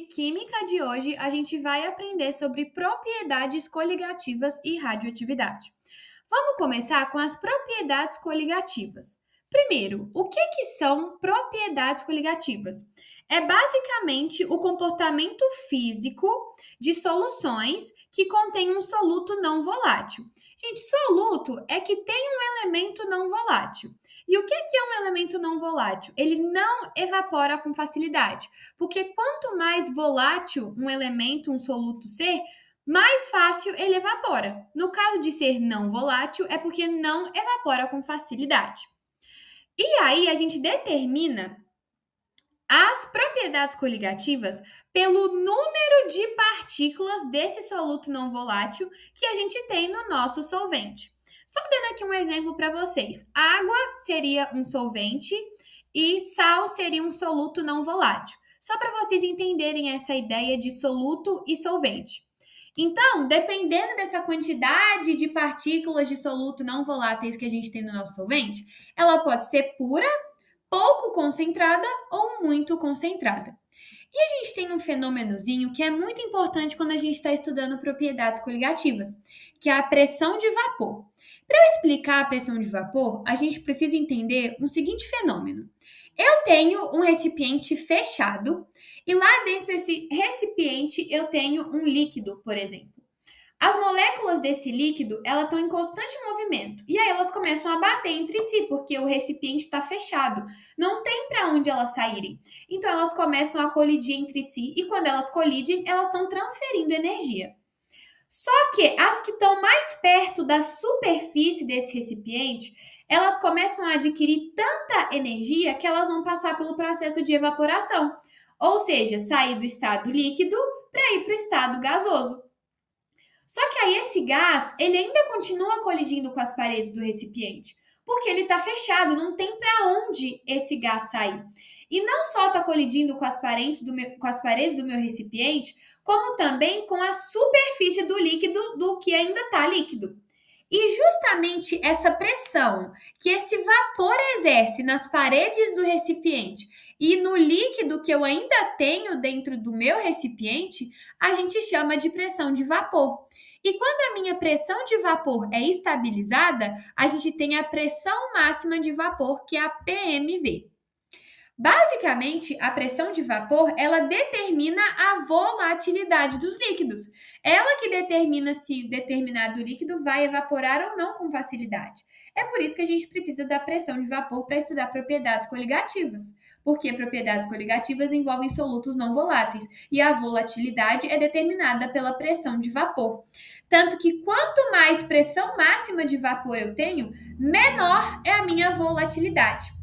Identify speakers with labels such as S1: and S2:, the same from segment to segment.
S1: Química de hoje, a gente vai aprender sobre propriedades coligativas e radioatividade. Vamos começar com as propriedades coligativas. Primeiro, o que são propriedades coligativas? É basicamente o comportamento físico de soluções que contêm um soluto não volátil. Gente, soluto é que tem um elemento não volátil. E o que é um elemento não volátil? Ele não evapora com facilidade, porque quanto mais volátil um elemento, um soluto ser, mais fácil ele evapora. No caso de ser não volátil, é porque não evapora com facilidade. E aí a gente determina as propriedades coligativas pelo número de partículas desse soluto não volátil que a gente tem no nosso solvente. Só dando aqui um exemplo para vocês. Água seria um solvente e sal seria um soluto não volátil. Só para vocês entenderem essa ideia de soluto e solvente. Então, dependendo dessa quantidade de partículas de soluto não voláteis que a gente tem no nosso solvente, ela pode ser pura, pouco concentrada ou muito concentrada. E a gente tem um fenômenozinho que é muito importante quando a gente está estudando propriedades coligativas, que é a pressão de vapor. Para eu explicar a pressão de vapor, a gente precisa entender um seguinte fenômeno. Eu tenho um recipiente fechado e lá dentro desse recipiente eu tenho um líquido, por exemplo. As moléculas desse líquido, elas estão em constante movimento. E aí elas começam a bater entre si, porque o recipiente está fechado. Não tem para onde elas saírem. Então elas começam a colidir entre si e quando elas colidem, elas estão transferindo energia. Só que as que estão mais perto da superfície desse recipiente, elas começam a adquirir tanta energia que elas vão passar pelo processo de evaporação. Ou seja, sair do estado líquido para ir para o estado gasoso. Só que aí esse gás, ele ainda continua colidindo com as paredes do recipiente, porque ele está fechado, não tem para onde esse gás sair. E não só está colidindo com as paredes do meu recipiente, como também com a superfície do líquido do que ainda está líquido. E justamente essa pressão que esse vapor exerce nas paredes do recipiente e no líquido que eu ainda tenho dentro do meu recipiente, a gente chama de pressão de vapor. E quando a minha pressão de vapor é estabilizada, a gente tem a pressão máxima de vapor, que é a PMV. Basicamente, a pressão de vapor, ela determina a volatilidade dos líquidos. Ela que determina se determinado líquido vai evaporar ou não com facilidade. É por isso que a gente precisa da pressão de vapor para estudar propriedades coligativas, porque propriedades coligativas envolvem solutos não voláteis e a volatilidade é determinada pela pressão de vapor. Tanto que quanto mais pressão máxima de vapor eu tenho, menor é a minha volatilidade.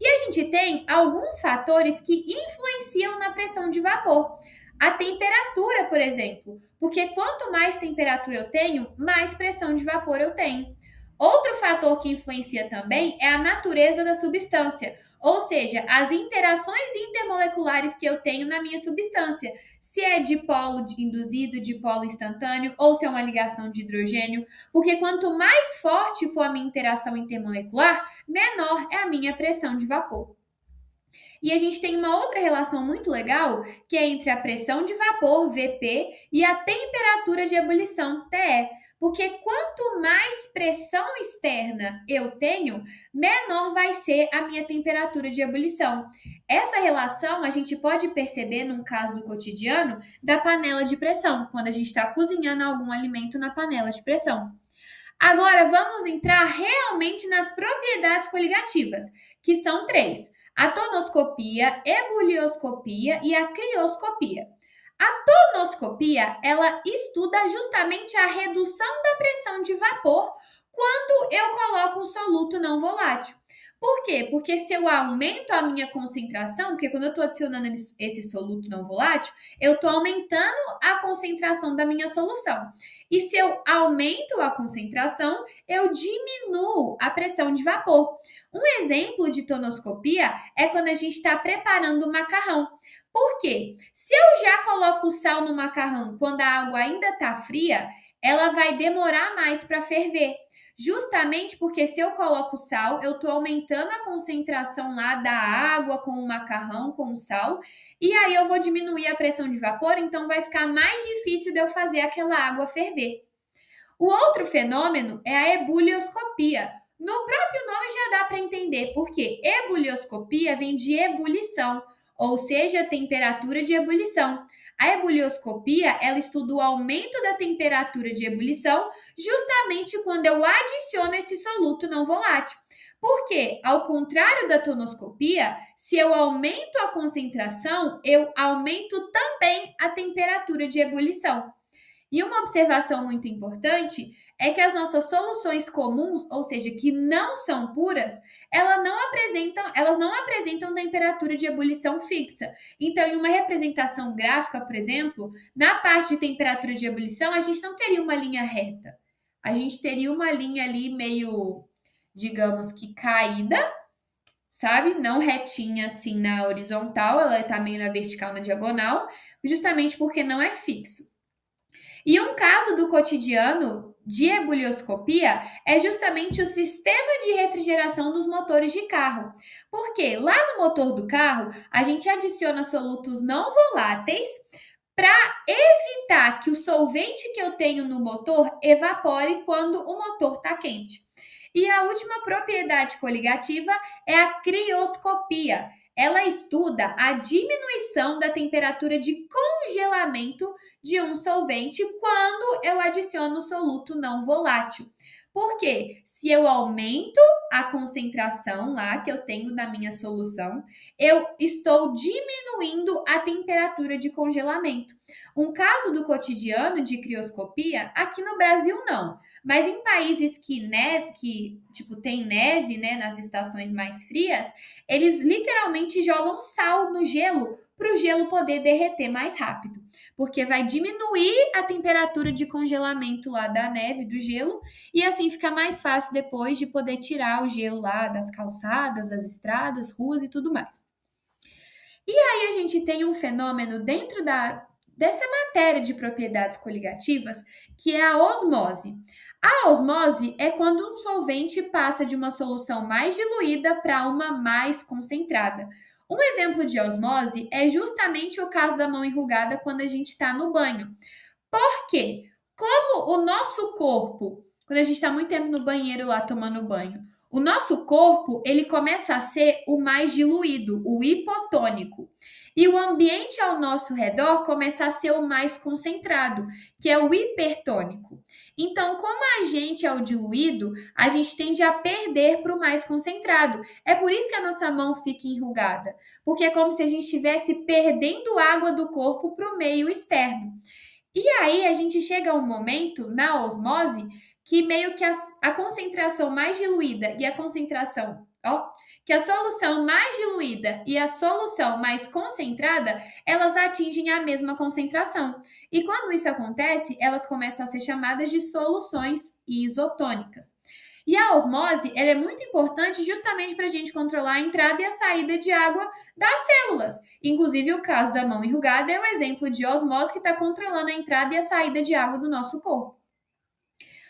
S1: E a gente tem alguns fatores que influenciam na pressão de vapor. A temperatura, por exemplo, porque quanto mais temperatura eu tenho, mais pressão de vapor eu tenho. Outro fator que influencia também é a natureza da substância, ou seja, as interações intermoleculares que eu tenho na minha substância. Se é dipolo induzido, dipolo instantâneo, ou se é uma ligação de hidrogênio, porque quanto mais forte for a minha interação intermolecular, menor é a minha pressão de vapor. E a gente tem uma outra relação muito legal, que é entre a pressão de vapor, Vp, e a temperatura de ebulição, TE. Porque quanto mais pressão externa eu tenho, menor vai ser a minha temperatura de ebulição. Essa relação a gente pode perceber, num caso do cotidiano, da panela de pressão, quando a gente está cozinhando algum alimento na panela de pressão. Agora, vamos entrar realmente nas propriedades coligativas, que são três: a tonoscopia, ebulioscopia e a crioscopia. A tonoscopia, ela estuda justamente a redução da pressão de vapor quando eu coloco um soluto não volátil. Por quê? Porque se eu aumento a minha concentração, porque quando eu estou adicionando esse soluto não volátil, eu estou aumentando a concentração da minha solução. E se eu aumento a concentração, eu diminuo a pressão de vapor. Um exemplo de tonoscopia é quando a gente está preparando o macarrão. Por quê? Se eu já coloco o sal no macarrão quando a água ainda está fria, ela vai demorar mais para ferver. Justamente porque se eu coloco sal, eu estou aumentando a concentração lá da água com o macarrão, com o sal, e aí eu vou diminuir a pressão de vapor, então vai ficar mais difícil de eu fazer aquela água ferver. O outro fenômeno é a ebulioscopia. No próprio nome já dá para entender, porque ebulioscopia vem de ebulição, ou seja, temperatura de ebulição. A ebulioscopia, ela estuda o aumento da temperatura de ebulição justamente quando eu adiciono esse soluto não volátil. Porque, ao contrário da tonoscopia, se eu aumento a concentração, eu aumento também a temperatura de ebulição. E uma observação muito importante é que as nossas soluções comuns, ou seja, que não são puras, elas não apresentam temperatura de ebulição fixa. Então, em uma representação gráfica, por exemplo, na parte de temperatura de ebulição, a gente não teria uma linha reta. A gente teria uma linha ali meio, digamos que caída, sabe? Não retinha assim na horizontal, ela está meio na vertical, na diagonal, justamente porque não é fixo. E um caso do cotidiano de ebulioscopia é justamente o sistema de refrigeração dos motores de carro. Porque lá no motor do carro, a gente adiciona solutos não voláteis para evitar que o solvente que eu tenho no motor evapore quando o motor está quente. E a última propriedade coligativa é a crioscopia. Ela estuda a diminuição da temperatura de congelamento de um solvente quando eu adiciono soluto não volátil. Porque se eu aumento a concentração lá que eu tenho na minha solução, eu estou diminuindo a temperatura de congelamento. Um caso do cotidiano de crioscopia, aqui no Brasil não, mas em países que tipo tem neve, né, nas estações mais frias, eles literalmente jogam sal no gelo para o gelo poder derreter mais rápido, porque vai diminuir a temperatura de congelamento lá da neve, do gelo, e assim fica mais fácil depois de poder tirar o gelo lá das calçadas, das estradas, ruas e tudo mais. E aí a gente tem um fenômeno dentro dessa matéria de propriedades coligativas, que é a osmose. A osmose é quando um solvente passa de uma solução mais diluída para uma mais concentrada. Um exemplo de osmose é justamente o caso da mão enrugada quando a gente está no banho. Por quê? Como o nosso corpo, quando a gente está muito tempo no banheiro lá tomando banho, o nosso corpo ele começa a ser o mais diluído, o hipotônico. E o ambiente ao nosso redor começa a ser o mais concentrado, que é o hipertônico. Então, como a gente é o diluído, a gente tende a perder para o mais concentrado. É por isso que a nossa mão fica enrugada, porque é como se a gente estivesse perdendo água do corpo para o meio externo. E aí a gente chega a um momento na osmose que meio que a concentração mais diluída e a concentração, que a solução mais diluída e a solução mais concentrada, elas atingem a mesma concentração. E quando isso acontece, elas começam a ser chamadas de soluções isotônicas. E a osmose, ela é muito importante justamente para a gente controlar a entrada e a saída de água das células. Inclusive, o caso da mão enrugada é um exemplo de osmose que está controlando a entrada e a saída de água do nosso corpo.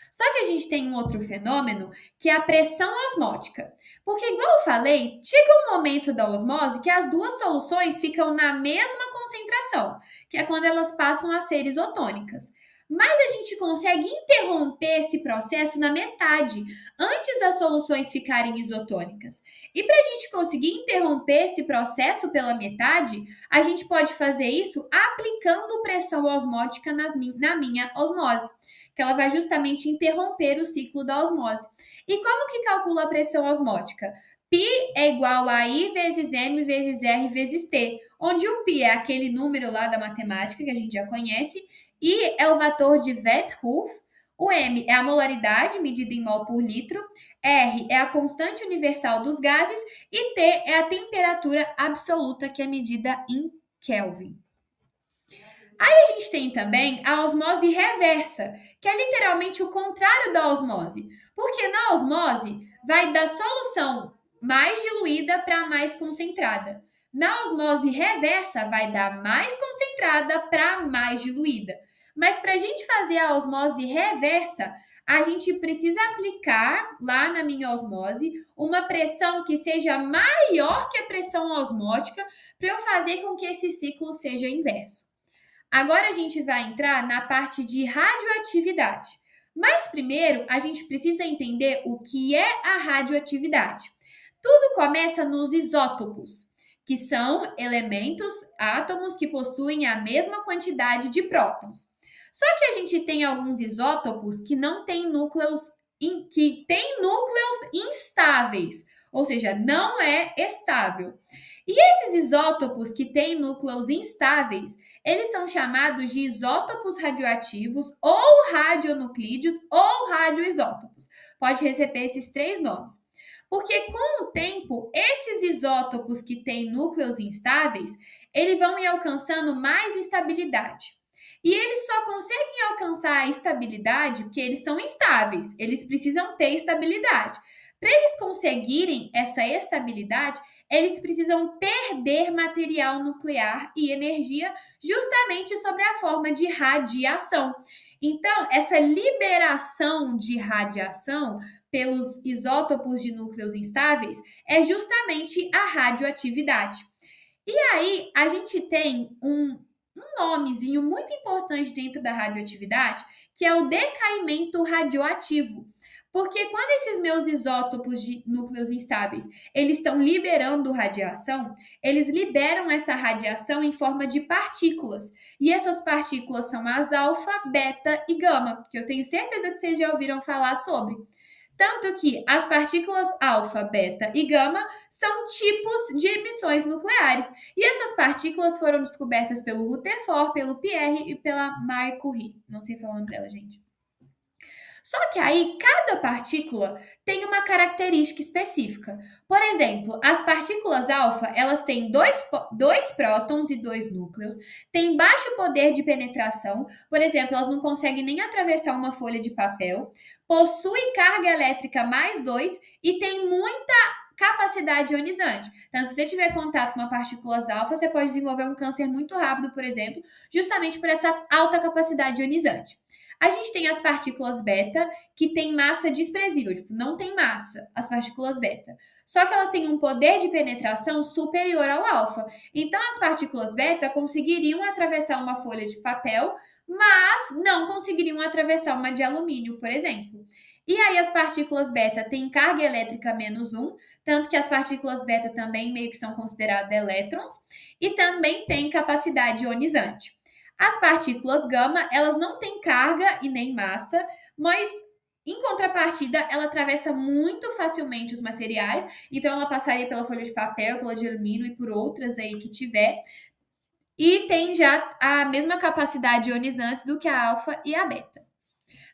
S1: Só que a gente tem um outro fenômeno, que é a pressão osmótica. Porque, igual eu falei, chega um momento da osmose que as duas soluções ficam na mesma concentração, que é quando elas passam a ser isotônicas. Mas a gente consegue interromper esse processo na metade, antes das soluções ficarem isotônicas. E para a gente conseguir interromper esse processo pela metade, a gente pode fazer isso aplicando pressão osmótica na minha osmose, que ela vai justamente interromper o ciclo da osmose. E como que calcula a pressão osmótica? Π é igual a I vezes M vezes R vezes T, onde o π é aquele número lá da matemática que a gente já conhece, I é o vetor de Van't-Hoff, o M é a molaridade medida em mol por litro, R é a constante universal dos gases e T é a temperatura absoluta que é medida em Kelvin. Aí a gente tem também a osmose reversa, que é literalmente o contrário da osmose. Porque na osmose vai da solução mais diluída para mais concentrada. Na osmose reversa vai da mais concentrada para mais diluída. Mas para a gente fazer a osmose reversa, a gente precisa aplicar lá na minha osmose uma pressão que seja maior que a pressão osmótica para eu fazer com que esse ciclo seja inverso. Agora a gente vai entrar na parte de radioatividade. Mas primeiro a gente precisa entender o que é a radioatividade. Tudo começa nos isótopos, que são elementos, átomos que possuem a mesma quantidade de prótons. Só que a gente tem alguns isótopos que não têm núcleos que têm núcleos instáveis, ou seja, não é estável. E esses isótopos que têm núcleos instáveis, eles são chamados de isótopos radioativos ou radionuclídeos ou radioisótopos. Pode receber esses três nomes. Porque com o tempo, esses isótopos que têm núcleos instáveis, eles vão ir alcançando mais estabilidade. E eles só conseguem alcançar a estabilidade porque eles são instáveis, eles precisam ter estabilidade. Para eles conseguirem essa estabilidade, eles precisam perder material nuclear e energia justamente sob a forma de radiação. Então, essa liberação de radiação pelos isótopos de núcleos instáveis é justamente a radioatividade. E aí, a gente tem um nomezinho muito importante dentro da radioatividade, que é o decaimento radioativo. Porque quando esses meus isótopos de núcleos instáveis, eles estão liberando radiação, eles liberam essa radiação em forma de partículas. E essas partículas são as alfa, beta e gama, que eu tenho certeza que vocês já ouviram falar sobre. Tanto que as partículas alfa, beta e gama são tipos de emissões nucleares. E essas partículas foram descobertas pelo Rutherford, pelo Pierre e pela Marie Curie. Não sei falar o nome dela, gente. Só que aí, cada partícula tem uma característica específica. Por exemplo, as partículas alfa, elas têm dois prótons e dois núcleos, têm baixo poder de penetração, por exemplo, elas não conseguem nem atravessar uma folha de papel, possuem carga elétrica mais 2 e tem muita capacidade ionizante. Então, se você tiver contato com uma partículas alfa, você pode desenvolver um câncer muito rápido, por exemplo, justamente por essa alta capacidade ionizante. A gente tem as partículas beta, que têm massa desprezível, tipo, não tem massa, as partículas beta. Só que elas têm um poder de penetração superior ao alfa. Então, as partículas beta conseguiriam atravessar uma folha de papel, mas não conseguiriam atravessar uma de alumínio, por exemplo. E aí, as partículas beta têm carga elétrica -1, tanto que as partículas beta também meio que são consideradas elétrons, e também têm capacidade ionizante. As partículas gama, elas não têm carga e nem massa, mas em contrapartida, ela atravessa muito facilmente os materiais, então ela passaria pela folha de papel, pela de alumínio e por outras aí que tiver, e tem já a mesma capacidade ionizante do que a alfa e a beta.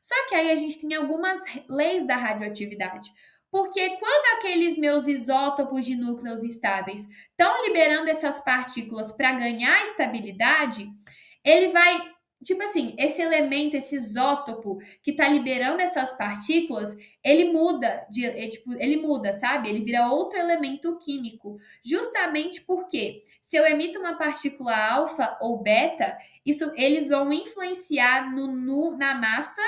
S1: Só que aí a gente tem algumas leis da radioatividade. Porque quando aqueles meus isótopos de núcleos estáveis estão liberando essas partículas para ganhar estabilidade, ele vai, tipo assim, esse elemento, esse isótopo que está liberando essas partículas, ele muda, ele muda, sabe? Ele vira outro elemento químico. Justamente porque se eu emito uma partícula alfa ou beta, eles vão influenciar na massa,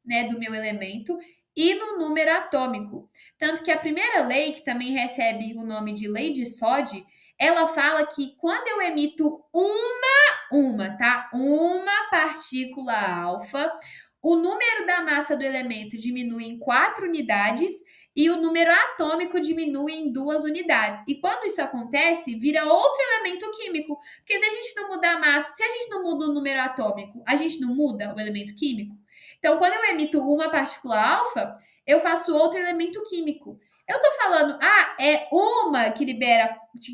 S1: né, do meu elemento e no número atômico. Tanto que a primeira lei, que também recebe o nome de lei de Soddy, ela fala que quando eu emito uma partícula alfa, o número da massa do elemento diminui em 4 unidades e o número atômico diminui em 2 unidades. E quando isso acontece, vira outro elemento químico. Porque se a gente não mudar a massa, se a gente não muda o número atômico, a gente não muda o elemento químico. Então, quando eu emito uma partícula alfa, eu faço outro elemento químico. Eu tô falando, é uma que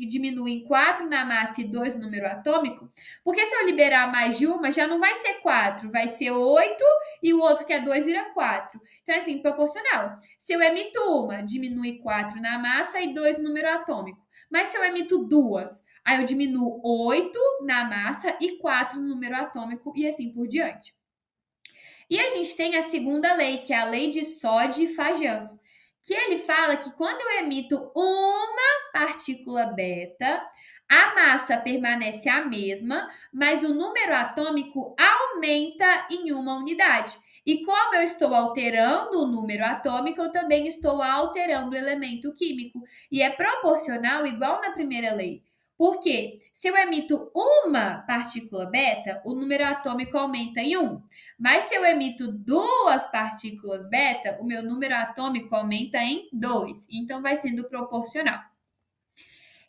S1: diminui em 4 na massa e 2 no número atômico, porque se eu liberar mais de uma, já não vai ser 4, vai ser 8 e o outro que é 2 vira 4. Então, é assim, proporcional. Se eu emito uma, diminui 4 na massa e 2 no número atômico. Mas se eu emito duas, aí eu diminuo 8 na massa e 4 no número atômico e assim por diante. E a gente tem a segunda lei, que é a lei de Soddy-Fajans, que ele fala que quando eu emito uma partícula beta, a massa permanece a mesma, mas o número atômico aumenta em uma unidade. E como eu estou alterando o número atômico, eu também estou alterando o elemento químico. E é proporcional igual na primeira lei. Porque se eu emito uma partícula beta, o número atômico aumenta em 1. Mas se eu emito duas partículas beta, o meu número atômico aumenta em 2. Então vai sendo proporcional.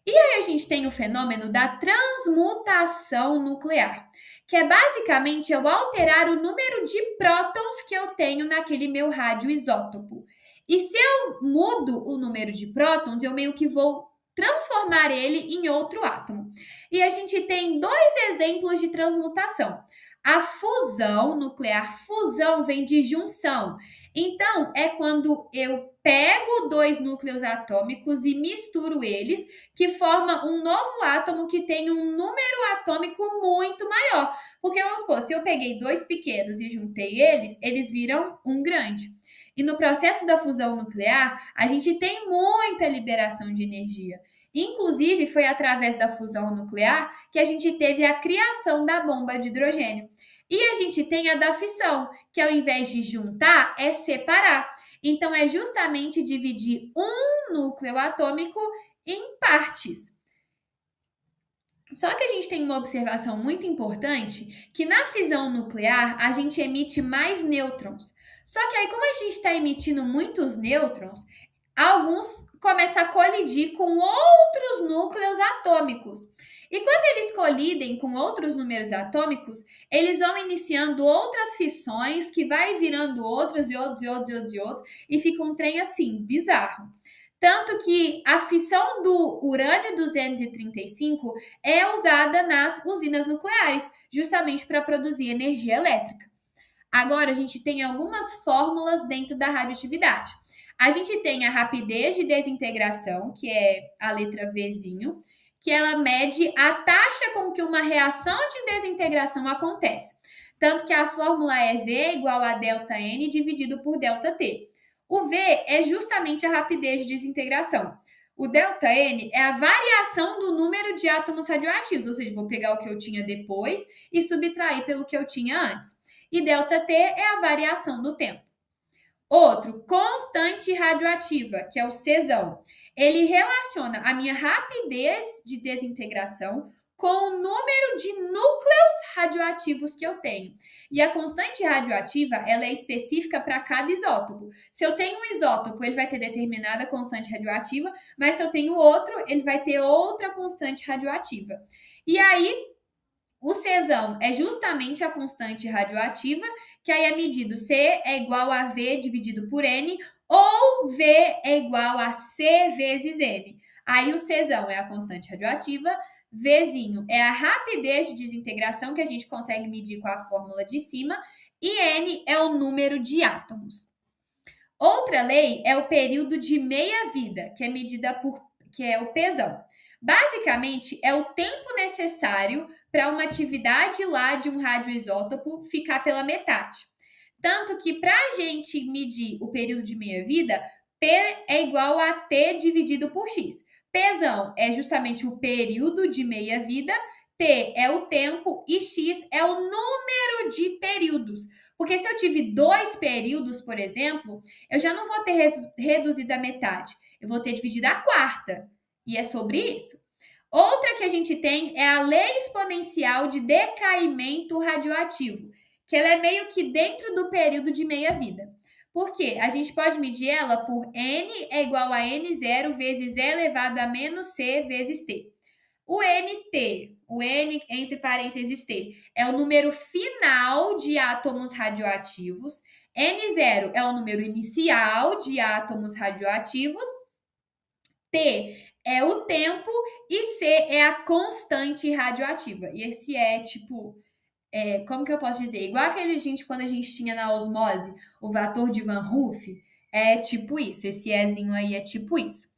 S1: E aí a gente tem o fenômeno da transmutação nuclear, que é basicamente eu alterar o número de prótons que eu tenho naquele meu radioisótopo. E se eu mudo o número de prótons, eu meio que vou transformar ele em outro átomo. E a gente tem dois exemplos de transmutação. A fusão nuclear, fusão vem de junção. Então, é quando eu pego dois núcleos atômicos e misturo eles, que forma um novo átomo que tem um número atômico muito maior. Porque, vamos supor, se eu peguei dois pequenos e juntei eles, eles viram um grande. E no processo da fusão nuclear, a gente tem muita liberação de energia. Inclusive, foi através da fusão nuclear que a gente teve a criação da bomba de hidrogênio. E a gente tem a da fissão, que ao invés de juntar, é separar. Então, é justamente dividir um núcleo atômico em partes. Só que a gente tem uma observação muito importante, que na fisão nuclear a gente emite mais nêutrons. Só que aí, como a gente está emitindo muitos nêutrons, alguns começam a colidir com outros núcleos atômicos. E quando eles colidem com outros números atômicos, eles vão iniciando outras fissões que vai virando outros e outros e outros e outros e outros, e fica um trem assim, bizarro. Tanto que a fissão do urânio 235 é usada nas usinas nucleares, justamente para produzir energia elétrica. Agora, a gente tem algumas fórmulas dentro da radioatividade. A gente tem a rapidez de desintegração, que é a letra Vzinho, que ela mede a taxa com que uma reação de desintegração acontece. Tanto que a fórmula é V igual a ΔN dividido por ΔT. O V é justamente a rapidez de desintegração. O ΔN é a variação do número de átomos radioativos, ou seja, vou pegar o que eu tinha depois e subtrair pelo que eu tinha antes. E ΔT é a variação do tempo. Outro, constante radioativa, que é o Czão. Ele relaciona a minha rapidez de desintegração com o número de núcleos radioativos que eu tenho. E a constante radioativa, ela é específica para cada isótopo. Se eu tenho um isótopo, ele vai ter determinada constante radioativa, mas se eu tenho outro, ele vai ter outra constante radioativa. E aí, o Czão é justamente a constante radioativa, que aí é medido C é igual a V dividido por N, ou V é igual a C vezes N. Aí o Czão é a constante radioativa, Vzinho é a rapidez de desintegração, que a gente consegue medir com a fórmula de cima, e N é o número de átomos. Outra lei é o período de meia-vida, que é medida por, que é o Pzão. Basicamente, é o tempo necessário para uma atividade lá de um radioisótopo ficar pela metade. Tanto que, para a gente medir o período de meia-vida, P é igual a T dividido por X. Pzão é justamente o período de meia-vida, T é o tempo e X é o número de períodos. Porque se eu tive 2 períodos, por exemplo, eu já não vou ter reduzido a metade, eu vou ter dividido a quarta. E é sobre isso. Outra que a gente tem é a lei exponencial de decaimento radioativo, que ela é meio que dentro do período de meia-vida. Por quê? A gente pode medir ela por N é igual a N0 vezes E elevado a menos C vezes T. O NT, o N entre parênteses T, é o número final de átomos radioativos. N0 é o número inicial de átomos radioativos. T é o tempo e C é a constante radioativa. E esse é tipo, como que eu posso dizer? Igual aquele gente quando a gente tinha na osmose, o fator de Van Hoof, é tipo isso. Esse Ezinho aí é tipo isso.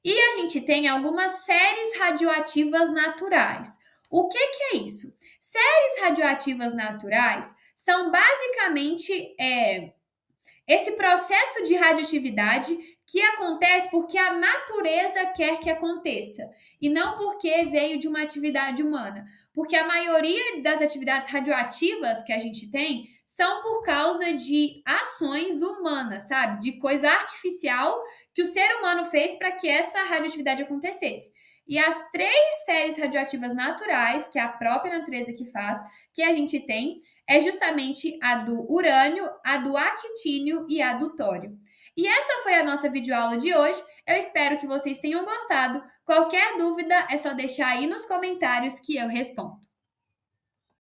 S1: E a gente tem algumas séries radioativas naturais. O que é isso? Séries radioativas naturais são basicamente esse processo de radioatividade que acontece porque a natureza quer que aconteça e não porque veio de uma atividade humana. porque a maioria das atividades radioativas que a gente tem são por causa de ações humanas, sabe? De coisa artificial que o ser humano fez para que essa radioatividade acontecesse. E as 3 séries radioativas naturais, que é a própria natureza que faz, que a gente tem, é justamente a do urânio, a do actínio e a do tório. E essa foi a nossa videoaula de hoje. Eu espero que vocês tenham gostado. Qualquer dúvida é só deixar aí nos comentários que eu respondo.